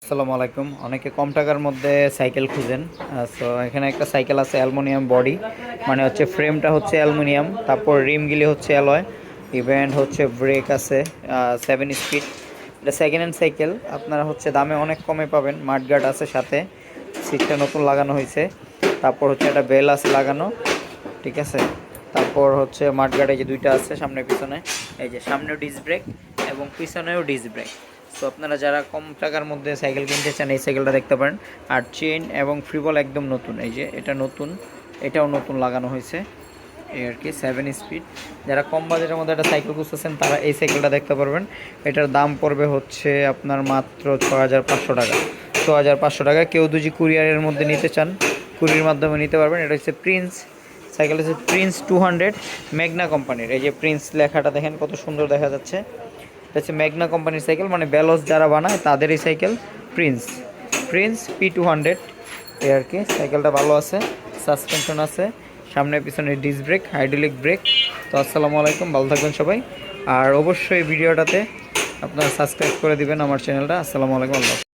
আসসালামু আলাইকুম। অনেকে কম টাকার মধ্যে সাইকেল খুঁজেন। সো এখানে একটা সাইকেল আছে অ্যালুমিনিয়াম বডি, মানে হচ্ছে ফ্রেমটা হচ্ছে অ্যালুমিনিয়াম, তারপর রিমগুলি হচ্ছে অ্যালয়, ইভেন্ট হচ্ছে ব্রেক আছে 7 স্পিড। এটা সেকেন্ড হ্যান্ড সাইকেল, আপনারা হচ্ছে দামে অনেক কমে পাবেন। মাঠগার্ড আছে সাথে, সিটটা নতুন লাগানো হয়েছে। তারপর হচ্ছে একটা বেল আছে লাগানো, ঠিক আছে। তারপর হচ্ছে মাঠগার্ডে যে দুইটা আছে সামনে পিছনে, এই যে সামনেও ডিস্ক ব্রেক এবং পিছনেও ডিস্ক ব্রেক। সো আপনারা যারা কম টাকার মধ্যে সাইকেল কিনতে চান এই সাইকেলটা দেখতে পারেন। আর চেইন এবং ফ্রিবল একদম নতুন, এই যে এটা নতুন, এটাও নতুন লাগানো হয়েছে এই আর কি। 7 স্পিড। যারা কম বাজেটের মধ্যে একটা সাইকেল খুঁজতেছেন তারা এই সাইকেলটা দেখতে পারবেন। এটার দাম পড়বে হচ্ছে আপনার মাত্র 6500 টাকা। 6500 টাকা। কেউ যদি কুরিয়ারের মধ্যে নিতে চান কুরিয়ার মাধ্যমে নিতে পারবেন। এটা হচ্ছে প্রিন্স সাইকেল, হচ্ছে প্রিন্স 200 ম্যাগনা কোম্পানির। এই যে প্রিন্স লেখাটা দেখেন কত সুন্দর দেখা যাচ্ছে। এটা হচ্ছে ম্যাগনা কোম্পানির সাইকেল, মানে বেলস যারা বানায় তাদের এই সাইকেল প্রিন্স প্রিন্স P200 এই আর কি। সাইকেলটা ভালো আছে, সাসপেনশন আছে, সামনে পিছনে ডিস্ক ব্রেক, হাইড্রোলিক ব্রেক। তো আসসালামু আলাইকুম, ভালো থাকবেন সবাই। আর অবশ্যই ভিডিওটাতে আপনারা সাবস্ক্রাইব করে দিবেন আমার চ্যানেলটা। আসসালামু আলাইকুম, আল্লাহ।